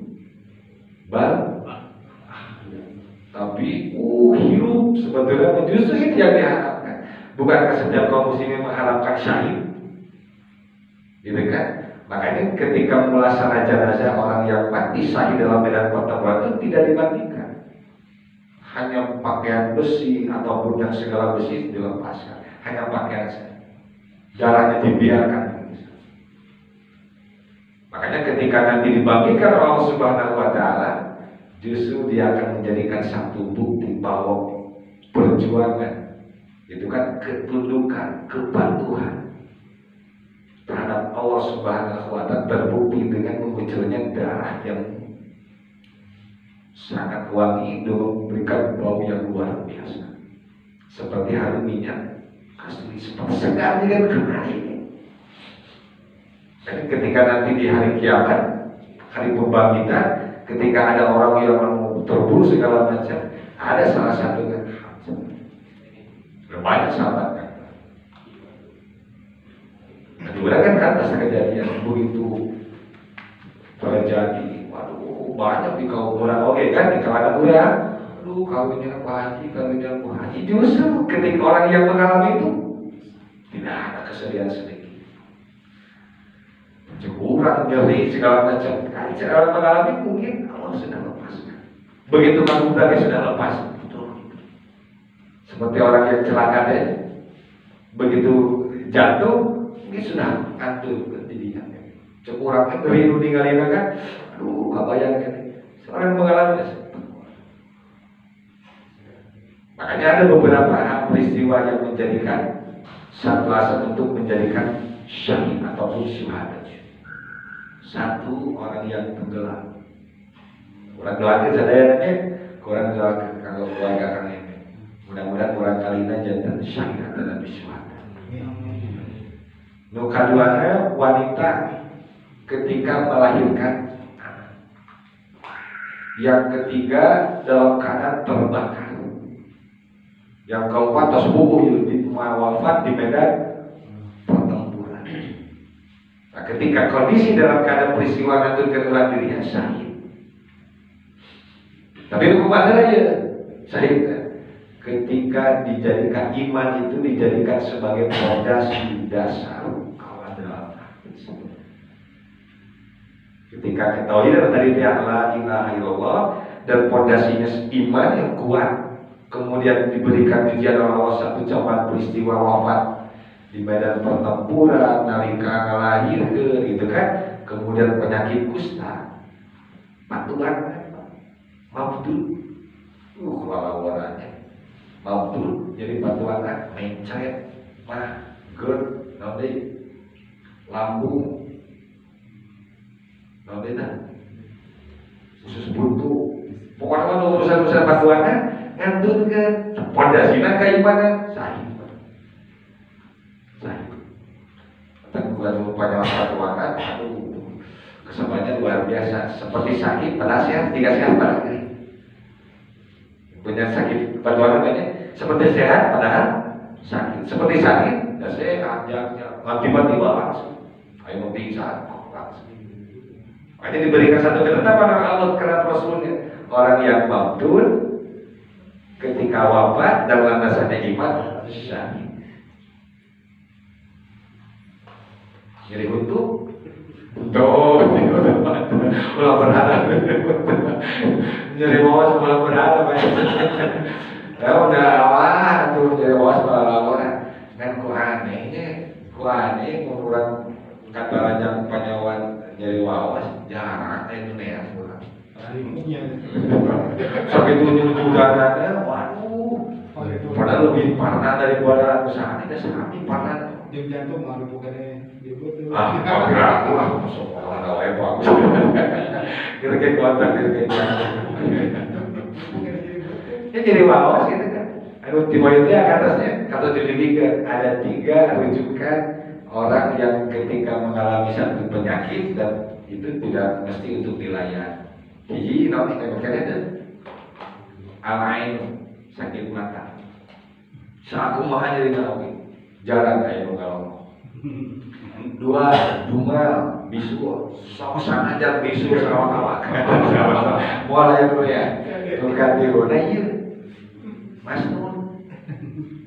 Speaker 1: Tapi hidup sebetulnya justru itu yang diharapkan. Bukankah setiap kaum muslimin mengharapkan syahid? Gitu kan? Makanya ketika melaksanakan jenazah orang yang mati syahid dalam medan pertempuran itu tidak dimandikan. Hanya pakaian besi ataupun yang segala besi dilepaskan. Hanya pakaian saja. Darahnya dibiarkan. Makanya ketika nanti dibagikan Allah Subhanahu wa Ta'ala, justru dia akan menjadikan satu bukti bahwa perjuangan itu kan ketundukan, kepatuhan terhadap Allah Subhanahu wa Ta'ala terbukti dengan mengucurnya darah yang sangat wangi dan memberikan bau yang luar biasa seperti harum minyak asli seperti segar dengan kemarin. Dan ketika nanti di hari kiamat, hari pembangkitan, ketika ada orang yang terbunuh segala macam, ada salah satu kan, banyak sahabat kan. Nah, juga kan atas kejadian begitu terjadi, waduh banyak di kaum orang, oke kan di kalangan orang, aduh kawinnya Pak Haji, justru ketika orang yang mengalami itu tidak ada kesedihan sedikit. Kurang nyeri segala macam. Segala mengalami mungkin Allah sudah lepaskan. Begitu mengundangnya sudah lepas. Seperti orang yang celaka deh. Begitu jatuh, ini sudah kantul ke dirinya. Cekurangnya ngeri nu ninggalina kan. Aduh, bayangkan. Seorang yang mengalami makanya ada beberapa peristiwa yang menjadikan satu alasan untuk menjadikan syahid ataupun syuhada. Satu orang yang tenggelam. Orang doakan sadayana kurang doakan kalau keluarga kang ini. Mudah-mudahan orang kalina jantan syahid dan syuhada. Nu kaduana wanita ketika melahirkan anak. Yang ketiga dalam keadaan terbakar. Yang keempat tasbuh wafat di medan pertempuran. Nah, ketika kondisi dalam keadaan peristiwa nanti ketulah dirinya syahid. Tapi itu kemana aja syahid kan? ketika dijadikan iman itu dijadikan sebagai fondasi dasar dalam ketika ketauhidan tadi la ilaha illallah dan fondasinya iman yang kuat, kemudian diberikan ujian oleh Allah satu zaman peristiwa wafat di medan pertempuran nalika ngelahirkeun gitu kan, kemudian penyakit kusta patuan mabdul lawannya mabdul jadi patuan mencret mah gerd nanti lambung nanti usus buntu pokoknya urusan-urusan patuannya ngantun kan pondasinya keimanan sahih bukan pada patuangan aduh kesempatannya luar biasa seperti sakit pada sehat tidak sehat pada punya sakit patuangan banyak seperti sehat padahal sakit seperti sakit ya sehat jangan tiba-tiba langsung ayo pingsan langsung hanya diberikan satu ketetapan oleh Allah karena Rasulnya orang yang mabdul ketika wafat dan landasannya iman syahid. Jadi untuk malah berharap jadi mawas malah berharap ya udah wah tuh jadi mawas malah lawan kan ku aneh menurut kata raja panyawan jadi wawas jarang Indonesia sakit tunjuk-tunjukannya waduh padahal lebih parah daripada usaha ini sapi parah
Speaker 2: jam jantung mau bukannya dia betul
Speaker 1: kira-kira masuk orang awal bagus kira-kira kuatan kira-kira ya jadi wawas gitu kan tiba itu atasnya kata dilihat ada 3 rujukan orang yang ketika mengalami satu penyakit dan itu tidak mesti untuk dilayani hiji nanti kan ada alain sakit mata saku mah jadi nabi jarang kayak kalau 2 dunga bisu sama aja bisu sama mulai dulu ya tukar tiru nah iya mas nun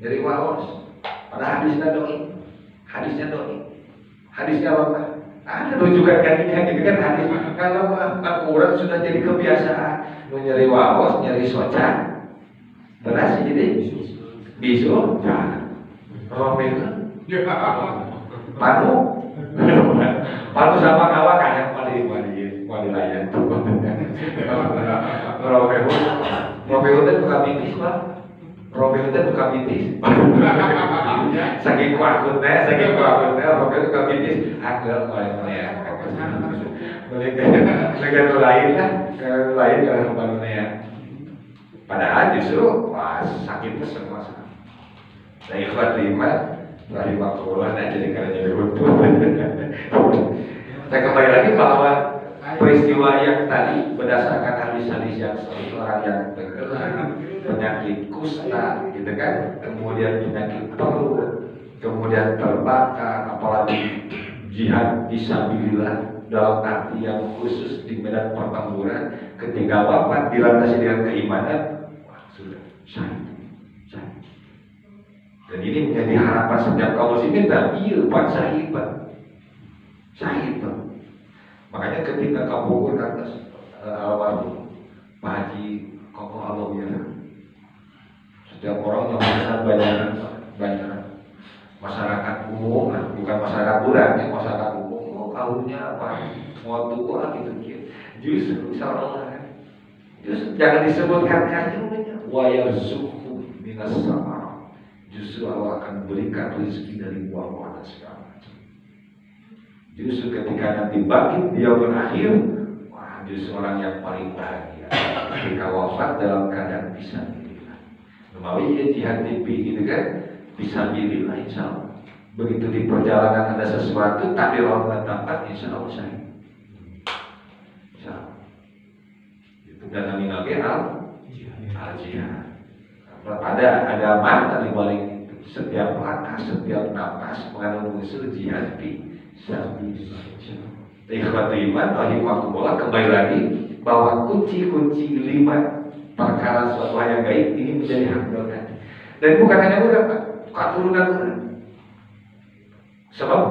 Speaker 1: jadi wawas pada hadisnya apa ada rujukan kandinya gitu kan hadis kalau akurat sudah jadi kebiasaan nyari wawas nyari soca terus jadi bisu jangan Romel, patu sama kawan kayak wali layan. Romel itu bukan bitis pak. Romel itu bukan bitis. Saking kuatnya, Romel itu bukan bitis. Agak ya. Negara lain lah, kalau barunya ya. Padahal justru wah sakitnya semua. Nah ikhwan rahimahullah nah jadi karena jadi runtuh. Saya kembali lagi bahwa peristiwa yang tadi berdasarkan hadis-hadis yang orang yang terkena penyakit kusta gitu kan, kemudian penyakit perut, kemudian terbakar, apalagi jihad fisabilillah dalam arti yang khusus di medan pertempuran ketika wafat dilandasi dengan keimanan, wah sudah syahid. Dan ini menjadi harapan setiap kaum muslimin dan iya Pak syahid Pak. Makanya ketika kabur atas almarhum Pak Haji Kokoh Alawiyah, setiap orang yang besar banyak masyarakat umum, bukan masyarakat bulan ya masyarakat umum. Kaumnya apa? Mau tua gitu. Justru insyaallah justru jangan disebutkan kajiannya wa yarzuqhu minas sama. Justru Allah akan berikan rezeki dari buah-buah dan segala macam. Justru ketika nanti bangkit dia berakhir, wah justru orang yang paling bahagia ketika wafat dalam keadaan fisabilillah. Memawi jihad tipi gitu kan, fisabilillah insya Allah. Begitu di perjalanan ada sesuatu, takdir Allah menetapkan insya Allah syahid. Insya Allah. Itu dan namanya al-jihad. Ada makna di balik itu. Setiap langkah, setiap nafas mengandung unsur jihad fi sabilillah. Ikhwatul iman, rahimakumullah, kembali lagi bahwa kunci-kunci 5 perkara suatu hal yang gaib ini menjadi hak doa. Dan bukan hanya orang, Pak, keturunan orang. Sebab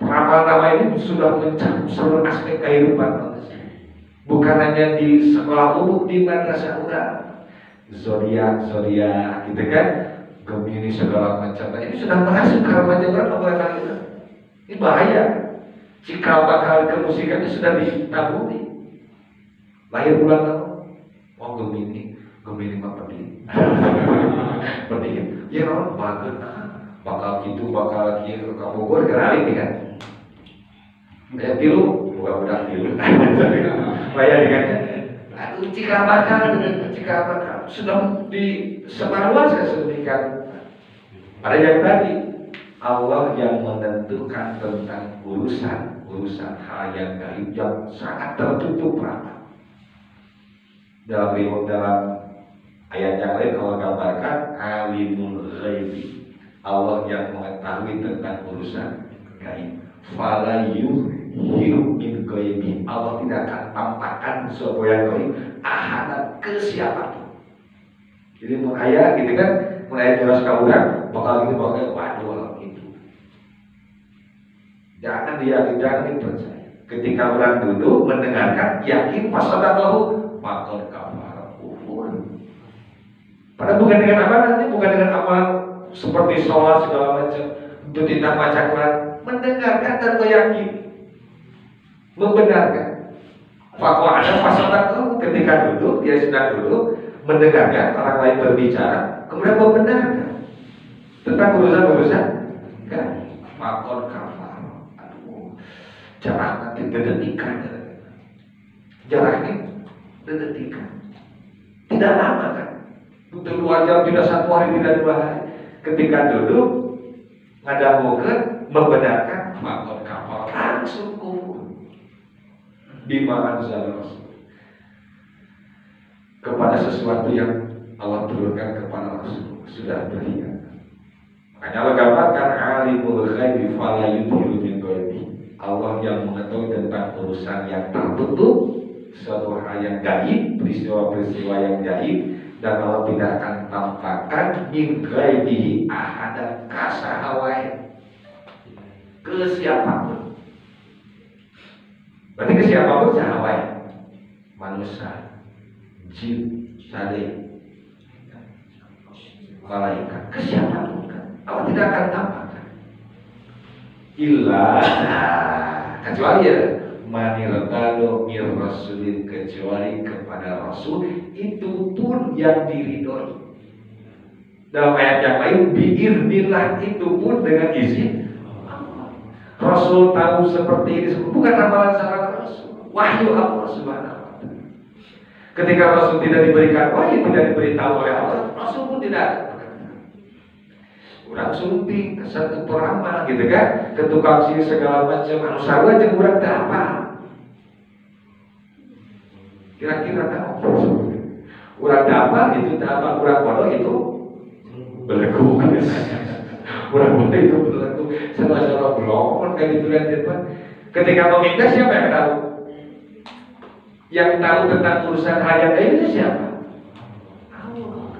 Speaker 1: ramal-ramal ini sudah mencakup seluruh aspek kehidupan manusia. Bukan hanya di sekolah umum, di madrasah orang, zodiak, gitu kan, Gemini segala macam. Ini sudah merasuk ke remaja orang, apalagi kita. Ini bahaya. Cikal bakal kemusikan ini sudah ditaburi. Lahir bulan apa? Oh Gemini mah pedih. Pedih. Ya orang bagus. Bakal gitu, bakal gitu, kamu gue kenalin nih kan. Kayak pilu, bukan pilu. Bayar kan. Aduh, cikal bakal sudah disebarluaskan sedemikian. Ada yang tadi, Allah yang menentukan tentang urusan hal yang gaib yang sangat tertutup rapat. Dalam ayat yang lain Allah gambarkan alimul ghaibi, Allah yang mengetahui tentang urusan gaib. Fala yuhiru min ghaibi, Allah tidak akan tampakkan sesuatu yang gaib ahadan ke siapapun. Jadi mun aya gitu kan, mun aya jelas kaulah bakal gitu waduh gitu. Jangan dipercaya. Ketika orang duduk mendengarkan, yakin pasadaqahu maqad kafara kufur. Padahal bukan dengan amalan, bukan dengan amalan seperti sholat segala macam, tidak baca Quran, mendengarkan dan yakin, membenarkan. Fakwa ada pasadaqahu, ketika duduk, dia sedang duduk mendengarkan orang lain berbicara, kemudian membenarkan tentang urusan kan, maqad kafara. Aduh, jarak nanti dedetikan, jaraknya dedetikan, tidak lama kan, untuk 2 jam, tidak 1 hari, tidak 2 hari. Ketika duduk ngadamukeun membenarkan maqad kafara, langsung kufur bima anzala rasul, kepada sesuatu yang Allah turunkan kepada Rasul, sudah berkhianat. Makanya Allah gambarkan alimul ghaibi fala yudhiru min ghaibi, Allah yang mengetahui tentang urusan yang tertutup, suatu hal yang gaib, peristiwa-peristiwa yang gaib, dan Allah tidak akan tampakkan min ghaibihi ahadan kasahawai, ke siapapun. Berarti ke siapapun sahawai, manusia, jin, sade, malaikat, ke siapapun kan Allah tidak akan tampakkan. Illa, kecuali ya manirtado mir rasulin, kecuali kepada Rasul itu pun yang diridhoi. Dalam ayat yang lain biiznillah, itu pun dengan izin Allah. Rasul tahu seperti ini, bukan amalan salah Rasul, wahyu Allah Subhanahu wa ta'ala. Ketika Rasul tidak diberikan wahyu, tidak diberitahu oleh Allah, Rasul pun tidak. Urang sumping, satu peramal gitu kan, ke tukang sihir segala macam, anu sarua jeung urang teh apa? Kira-kira tahu. Urang teh apa itu teh apa? Urang bodoh itu belegu. Urang bodoh itu belegu. Salah-salah belum kayak gitu kan depan. Ketika meminta, siapa yang tahu? Yang tahu tentang urusan hayat itu siapa? Allah.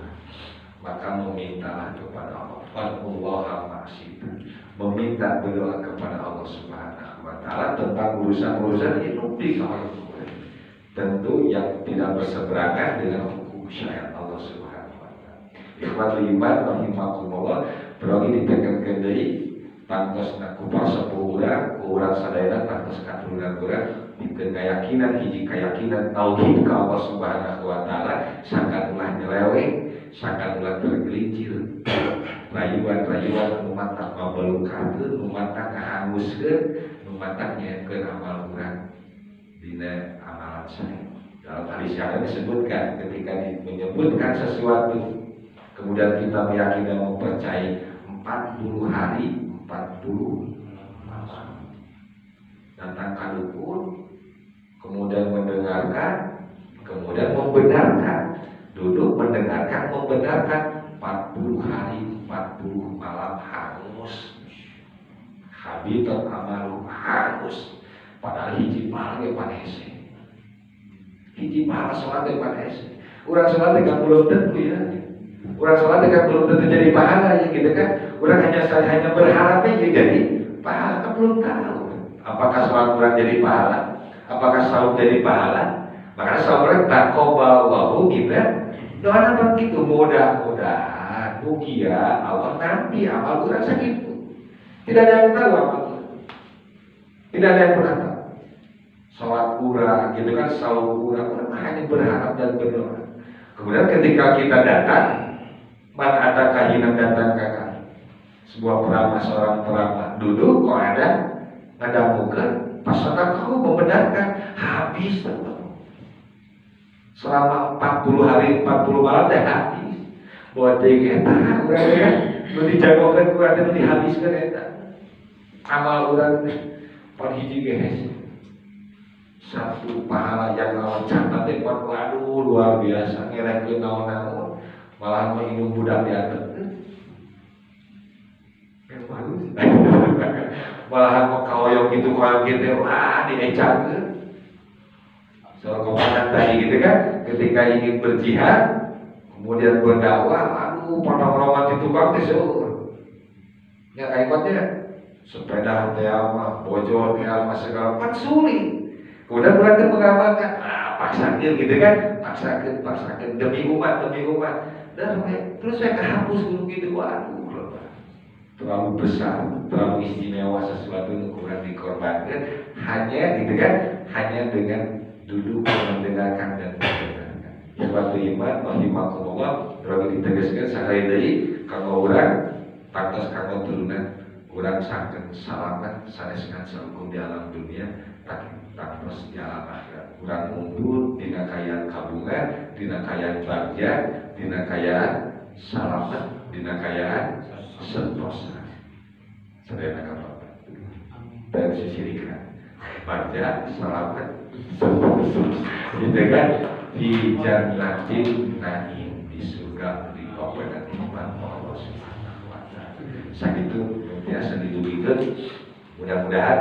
Speaker 1: Maka memintalah kepada Allah. Fadlullaha ma'asyidu, meminta berdoa kepada Allah Subhanahu wa ta'ala tentang urusan-urusan itu di kalangan. Tentu yang tidak berseberangan dengan hukum syariat Allah Subhanahu wa ta'ala. Ikhwatul iman rahimakumullah, berogi ditekankeun deui pantosna ku sepuh urang sadayana pantos katurunan urang dikeun keyakinan, hiji keyakinan tauhid ka Allah Subhanahu wa ta'ala, sakan ulah nyeleweng, sakan ulah tergelincir, rayuan-rayuan numantak mabelukakeun, numantak ngahanguskeun, numantak nyeunkeun amal urang dina amalan saya. Dalam hadis yang disebutkan, ketika menyebutkan sesuatu kemudian kita meyakini dan mempercayai 40 hari 40 malam datang kadukun, kemudian mendengarkan, kemudian membenarkan, duduk mendengarkan, membenarkan, 40 hari 40 malam hangus, habitat amalu hangus, padahal hiji malam ya panese. hiji pahala sholat teh pada ese. Urang sholat teh kan belum tentu ya. Urang sholat teh kan belum tentu jadi pahala ya gitu kan. Urang hanya berharap aja jadi pahala, kan belum tahu. Apakah sholat urang jadi pahala? Apakah saum jadi pahala? Makanya saum taqabbalallahu minna. Doa begitu, mudah-mudahan mugia Allah nanti amal urang sakitu. Tidak ada yang tahu amal urang. Tidak ada yang pernah tahu. Sholat urang gitu kan, saum urang hanya berharap dan berdoa. Kemudian ketika kita datang, man ada kahinan datang ke kami. Sebuah peramah, seorang peramah duduk kok ada ngadamukeun pas kau membenarkan habis selama 40 hari 40 malam teh habis. Buat dia eta urang kan nu dijagokeun ku eta dihabiskeun eta. Amal urang pan hiji ge satu pahala yang lawan catat teh waduh luar biasa ngerekeun naon-naon malah minum budak diantep kan bagus malahan mau kaoyong gitu wah diecakeun soal komandan tadi gitu kan ketika ingin berjihad kemudian berdakwah aduh potong-potongan di tukang teh seueur nya kaibatnya sepeda teh mah bojor teh mah segala macam sulit. Kemudian berarti mengamalkan, paksakan gitu kan, paksakan demi umat. Dan terus saya kehapus dulu gitu, waduh, terlalu besar, terlalu istimewa sesuatu yang kurang dikorbankan, hanya gitu kan, hanya dengan duduk mendengarkan dan mendengarkan. Suatu iman, rahimakumullah, terlalu ditegaskan sekali dari kalau orang pantas kalau turunan, orang sangat salamat, saneskan sehukum di alam dunia. Terus di alam akhirat kurang unggul dina kayaan kabungan, dina kayaan bagja, dina kayaan salamet, dina kayaan sentosa. Sedaya kapan dari sisi rika bagja, salamet, sentosa. Gitu kan di jannatin naim di surga di papan iman Allah Subhanahu wa taala. Sakitu biasa didudukeun mudah-mudahan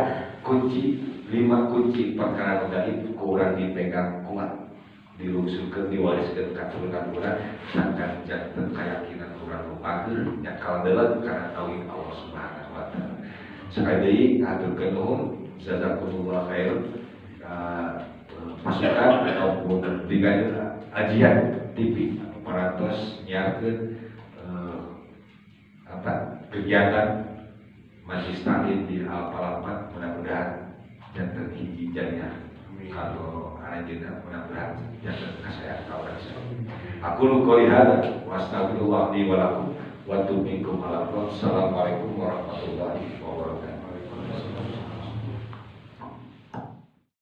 Speaker 1: kunci 5 kunci perkara gaib kurang dipegang kuat dilungsurkeun diwariskeun ka turunan urang sangkan janten keyakinan kurang lupakeun nya kaldeuleuh kana tauhid Allah Subhanahu wa taala. Sekali deui ngaturkeun nuhun jazakumullah khair masukan ataupun bigan ajian TV parantos nyiarkeun kegiatan Majlis Taklim di Al-Falamat mudah-mudahan jantan hiji jadinya kalau anjeunna mudah-mudahan jantan kasaya kawan saya. Aku lu qouli hada wa astagfirullah li wa lakum wa atubu minkum ala. Assalamualaikum warahmatullahi wabarakatuh.